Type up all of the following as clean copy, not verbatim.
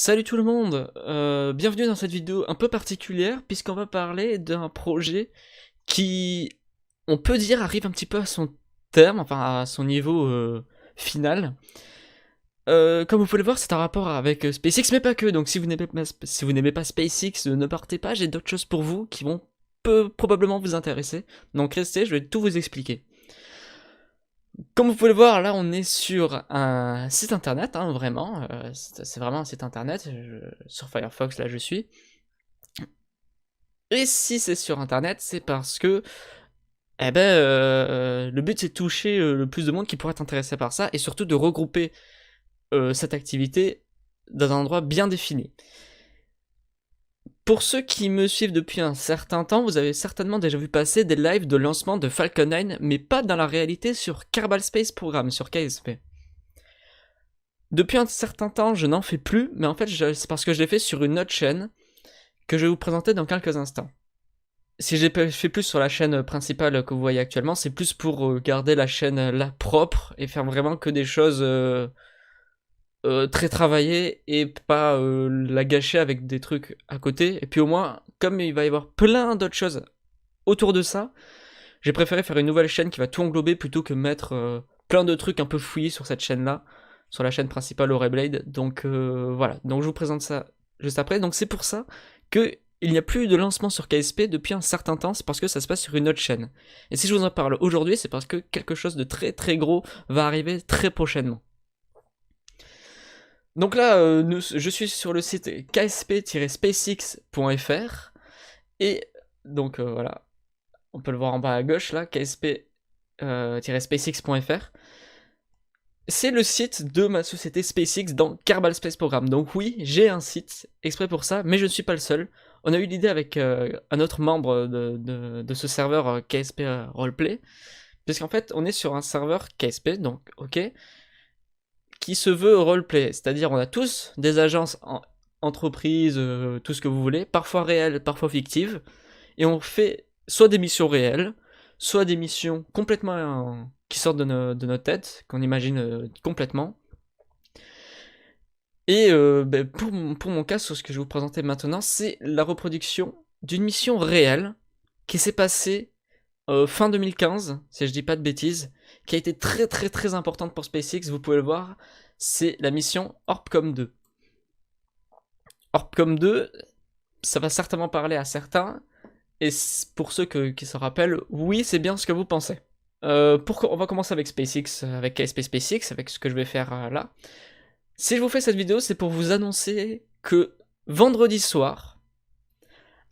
Salut tout le monde, bienvenue dans cette vidéo un peu particulière puisqu'on va parler d'un projet qui, on peut dire, arrive un petit peu à son terme, enfin à son niveau final. Comme vous pouvez le voir, c'est un rapport avec SpaceX, mais pas que, donc si vous n'aimez pas SpaceX, ne partez pas, j'ai d'autres choses pour vous qui vont probablement vous intéresser. Donc restez, je vais tout vous expliquer. Comme vous pouvez le voir, là on est sur un site internet, hein, vraiment, c'est vraiment un site internet, sur Firefox là je suis. Et si c'est sur internet, c'est parce que le but c'est de toucher le plus de monde qui pourrait être intéressé par ça, et surtout de regrouper cette activité dans un endroit bien défini. Pour ceux qui me suivent depuis un certain temps, vous avez certainement déjà vu passer des lives de lancement de Falcon 9, mais pas dans la réalité sur Kerbal Space Program, sur KSP. Depuis un certain temps, je n'en fais plus, mais en fait, c'est parce que je l'ai fait sur une autre chaîne que je vais vous présenter dans quelques instants. Si j'ai fait plus sur la chaîne principale que vous voyez actuellement, c'est plus pour garder la chaîne là propre et faire vraiment que des choses très travaillées et pas la gâcher avec des trucs à côté. Et puis au moins, comme il va y avoir plein d'autres choses autour de ça, j'ai préféré faire une nouvelle chaîne qui va tout englober plutôt que mettre plein de trucs un peu fouillis sur cette chaîne-là, sur la chaîne principale Aureblade. Donc voilà, donc je vous présente ça juste après. Donc c'est pour ça que il n'y a plus de lancement sur KSP depuis un certain temps, c'est parce que ça se passe sur une autre chaîne. Et si je vous en parle aujourd'hui, c'est parce que quelque chose de très très gros va arriver très prochainement. Donc là, je suis sur le site ksp-spacx.fr et donc voilà, on peut le voir en bas à gauche là, ksp-spacx.fr. C'est le site de ma société SpaceX dans Kerbal Space Program. Donc oui, j'ai un site exprès pour ça, mais je ne suis pas le seul. On a eu l'idée avec un autre membre de ce serveur KSP Roleplay, puisqu'en fait on est sur un serveur KSP, donc ok, qui se veut roleplay, c'est-à-dire on a tous des agences entreprises, tout ce que vous voulez, parfois réelles, parfois fictives, et on fait soit des missions réelles, soit des missions complètement qui sortent de notre tête, qu'on imagine complètement. Et pour mon cas, sur ce que je vais vous présenter maintenant, c'est la reproduction d'une mission réelle qui s'est passée fin 2015, si je dis pas de bêtises, qui a été très très très importante pour SpaceX, vous pouvez le voir, c'est la mission Orbcomm 2. Orbcomm 2, ça va certainement parler à certains, et pour ceux qui se rappellent, oui, c'est bien ce que vous pensez. On va commencer avec SpaceX, avec KSP SpaceX, avec ce que je vais faire là. Si je vous fais cette vidéo, c'est pour vous annoncer que vendredi soir,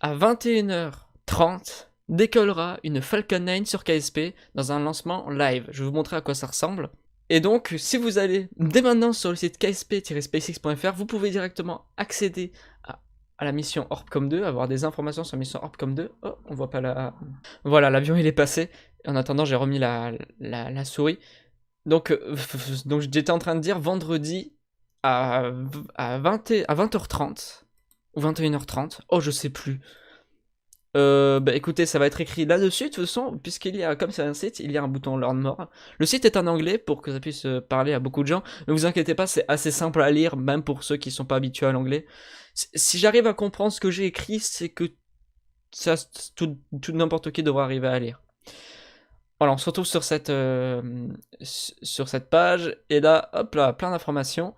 à 21h30, décollera une Falcon 9 sur KSP dans un lancement live. Je vais vous montrer à quoi ça ressemble. Et donc, si vous allez dès maintenant sur le site ksp-spacx.fr, vous pouvez directement accéder à la mission Orbcomm 2, avoir des informations sur la mission Orbcomm 2. Oh, on voit pas la... Voilà, l'avion il est passé. En attendant, j'ai remis la souris. Donc j'étais en train de dire vendredi à 20h30 ou 21h30. Oh, je sais plus. Écoutez, ça va être écrit là-dessus de toute façon, puisqu'il y a, comme c'est un site, il y a un bouton Learn More. Le site est en anglais pour que ça puisse parler à beaucoup de gens. Ne vous inquiétez pas, c'est assez simple à lire, même pour ceux qui sont pas habitués à l'anglais. Si j'arrive à comprendre ce que j'ai écrit, c'est que ça, tout n'importe qui devra arriver à lire. Voilà, on se retrouve sur cette page, et là, hop là, plein d'informations.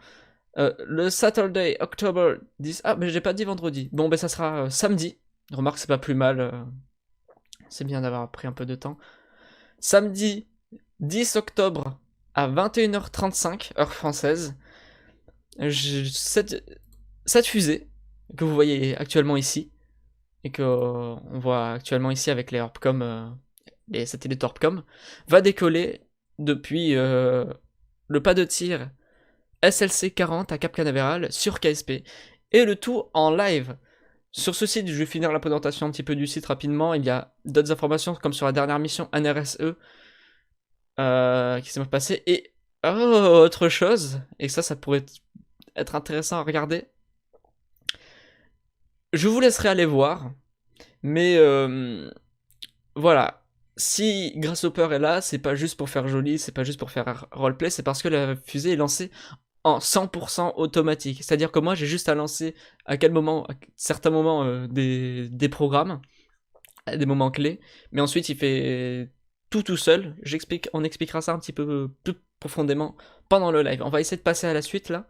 Le Saturday, October 10... Ah, mais j'ai pas dit vendredi. Bon, ça sera samedi. Remarque, c'est pas plus mal. C'est bien d'avoir pris un peu de temps. Samedi 10 octobre à 21h35, heure française. Cette fusée que vous voyez actuellement ici, et que on voit actuellement ici avec les Orbcomm, les satellites Orbcomm, va décoller depuis le pas de tir SLC 40 à Cap Canaveral sur KSP, et le tout en live. Sur ce site, je vais finir la présentation un petit peu du site rapidement. Il y a d'autres informations comme sur la dernière mission NRSE qui s'est passée, et autre chose, et ça pourrait être intéressant à regarder. Je vous laisserai aller voir, mais voilà. Si Grasshopper est là, c'est pas juste pour faire joli, c'est pas juste pour faire roleplay, c'est parce que la fusée est lancée en 100% automatique. C'est-à-dire que moi, j'ai juste à lancer à certains moments des programmes, à des moments clés, mais ensuite il fait tout seul. On expliquera ça un petit peu plus profondément pendant le live. On va essayer de passer à la suite là.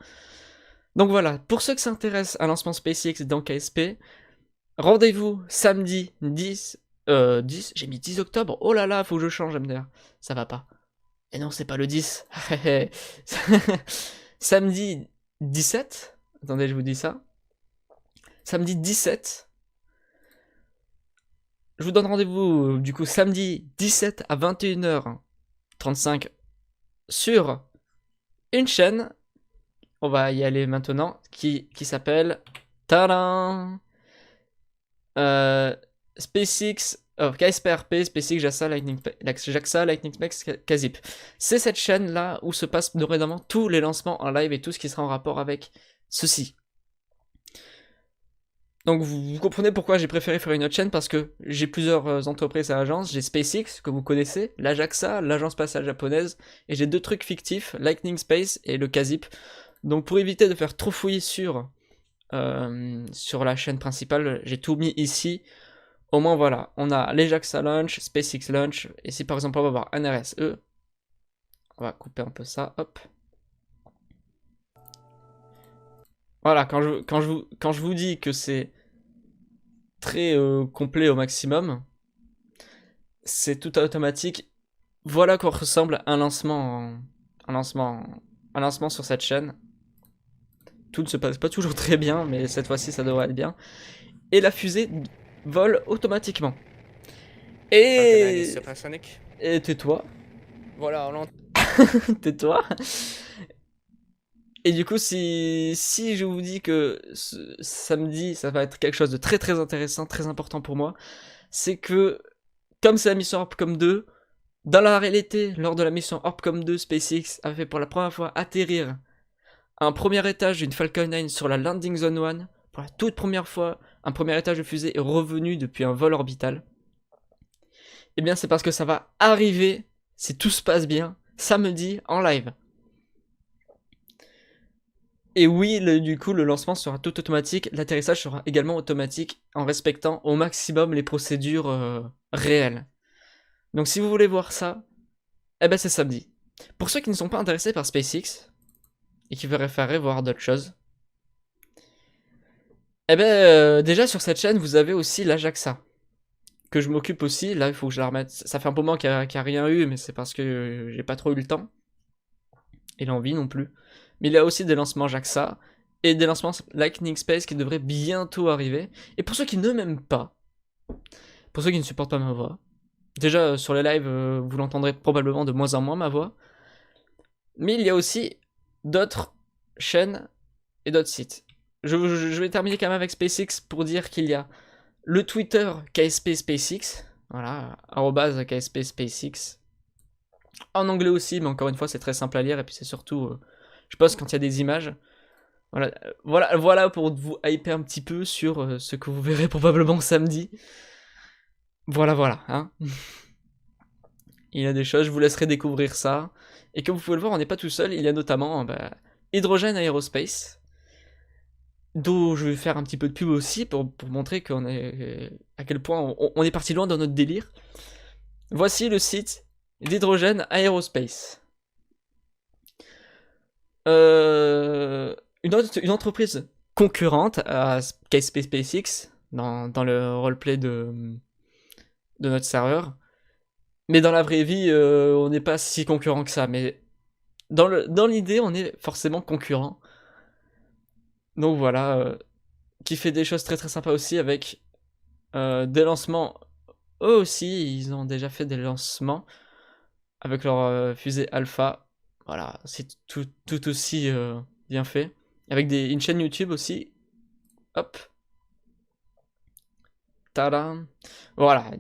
Donc voilà, pour ceux qui s'intéressent à lancement SpaceX dans KSP, rendez-vous samedi 10, j'ai mis 10 octobre, oh là là, faut que je change, MDR, ça va pas. Et non, c'est pas le 10. Samedi 17, attendez, je vous dis ça. Samedi 17, je vous donne rendez-vous du coup samedi 17 à 21h35 sur une chaîne, on va y aller maintenant, qui s'appelle tadam, SpaceX, KSPRP, SpaceX, JAXA, Lightning Specs, Kazip. C'est cette chaîne là où se passent dorénavant tous les lancements en live et tout ce qui sera en rapport avec ceci. Donc vous comprenez pourquoi j'ai préféré faire une autre chaîne, parce que j'ai plusieurs entreprises et agences. J'ai SpaceX, que vous connaissez, la JAXA, l'agence spatiale japonaise, et j'ai 2 trucs fictifs, Lightning Space et le Kazip. Donc pour éviter de faire trop fouiller sur la chaîne principale, j'ai tout mis ici. Au moins voilà, on a les JAXA Launch, SpaceX Launch, et si par exemple on va voir un RSE, on va couper un peu ça, hop. Voilà, quand je vous dis que c'est très complet au maximum, c'est tout automatique. Voilà à quoi ressemble un lancement sur cette chaîne. Tout ne se passe pas toujours très bien, mais cette fois-ci ça devrait être bien. Et la fusée vole automatiquement. Et tais-toi. Voilà, on l'entend. Tais-toi. Et du coup, si je vous dis que samedi, ça va être quelque chose de très très intéressant, très important pour moi, c'est que, comme c'est la mission Orbcom 2, dans la réalité, lors de la mission Orbcom 2, SpaceX a fait pour la première fois atterrir un premier étage d'une Falcon 9 sur la Landing Zone 1. Pour la toute première fois, un premier étage de fusée est revenu depuis un vol orbital. Eh bien, c'est parce que ça va arriver, si tout se passe bien, samedi en live. Et oui, du coup, le lancement sera tout automatique, l'atterrissage sera également automatique en respectant au maximum les procédures réelles. Donc si vous voulez voir ça, eh ben c'est samedi. Pour ceux qui ne sont pas intéressés par SpaceX, et qui préféreraient voir d'autres choses, eh ben déjà sur cette chaîne, vous avez aussi la JAXA, que je m'occupe aussi. Là, il faut que je la remette. Ça fait un moment qu'il n'y a rien eu, mais c'est parce que j'ai pas trop eu le temps. Et l'envie non plus. Mais il y a aussi des lancements JAXA et des lancements Lightning Space qui devraient bientôt arriver. Et pour ceux qui ne m'aiment pas, pour ceux qui ne supportent pas ma voix, déjà sur les lives, vous l'entendrez probablement de moins en moins ma voix. Mais il y a aussi d'autres chaînes et d'autres sites. Je vais terminer quand même avec SpaceX pour dire qu'il y a le Twitter KSP SpaceX, voilà, @KSP SpaceX. En anglais aussi, mais encore une fois, c'est très simple à lire, et puis c'est surtout, je poste quand il y a des images. Voilà pour vous hyper un petit peu sur ce que vous verrez probablement samedi. Voilà, hein. Il y a des choses, je vous laisserai découvrir ça. Et comme vous pouvez le voir, on n'est pas tout seul, il y a notamment Hydrogène Aerospace, d'où je vais faire un petit peu de pub aussi pour montrer qu'on est, à quel point on est parti loin dans notre délire. Voici le site d'Hydrogène Aerospace. Une entreprise concurrente à KSP SpaceX dans le roleplay de notre serveur. Mais dans la vraie vie, on n'est pas si concurrent que ça. Mais dans l'idée, on est forcément concurrent. Donc voilà, qui fait des choses très très sympas aussi avec des lancements. Eux aussi, ils ont déjà fait des lancements avec leur fusée Alpha. Voilà, c'est tout aussi bien fait. Avec une chaîne YouTube aussi. Hop. Tadam. Voilà.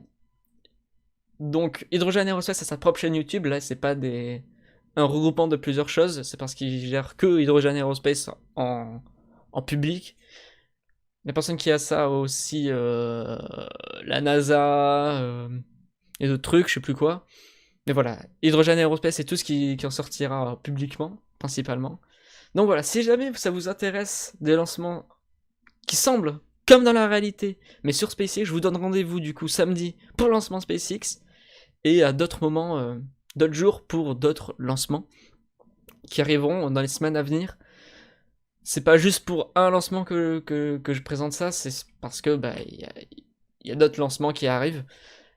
Donc, Hydrogène Aerospace a sa propre chaîne YouTube. Là, c'est pas un regroupement de plusieurs choses. C'est parce qu'ils gèrent que Hydrogène Aerospace en public. La personne qui a ça aussi, la NASA, et d'autres trucs, je sais plus quoi. Mais voilà, Hydrogène Aerospace, c'est tout ce qui en sortira publiquement, principalement. Donc voilà, si jamais ça vous intéresse des lancements qui semblent comme dans la réalité, mais sur SpaceX, je vous donne rendez-vous du coup samedi pour le lancement SpaceX, et à d'autres moments, d'autres jours pour d'autres lancements qui arriveront dans les semaines à venir. C'est pas juste pour un lancement que je présente ça, c'est parce que y a d'autres lancements qui arrivent.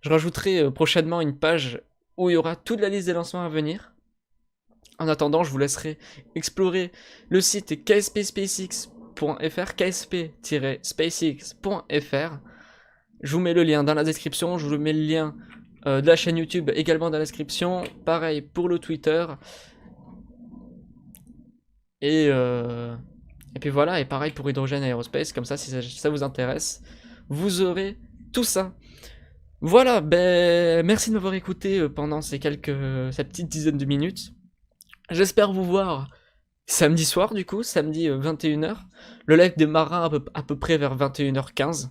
Je rajouterai prochainement une page où il y aura toute la liste des lancements à venir. En attendant, je vous laisserai explorer le site kspspacx.fr, ksp-spacx.fr. Je vous mets le lien dans la description, je vous mets le lien de la chaîne YouTube également dans la description. Pareil pour le Twitter. Et puis voilà, et pareil pour Hydrogène Aerospace, comme ça si ça vous intéresse, vous aurez tout ça. Voilà, ben merci de m'avoir écouté pendant cette petite dizaine de minutes. J'espère vous voir samedi soir du coup, samedi 21h. Le live démarrera à peu près vers 21h15.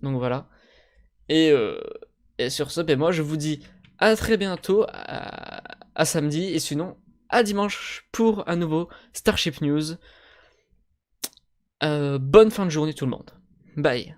Donc voilà. Et, sur ce, ben moi je vous dis à très bientôt, à samedi, et sinon à dimanche pour un nouveau Starship News. Bonne fin de journée tout le monde. Bye.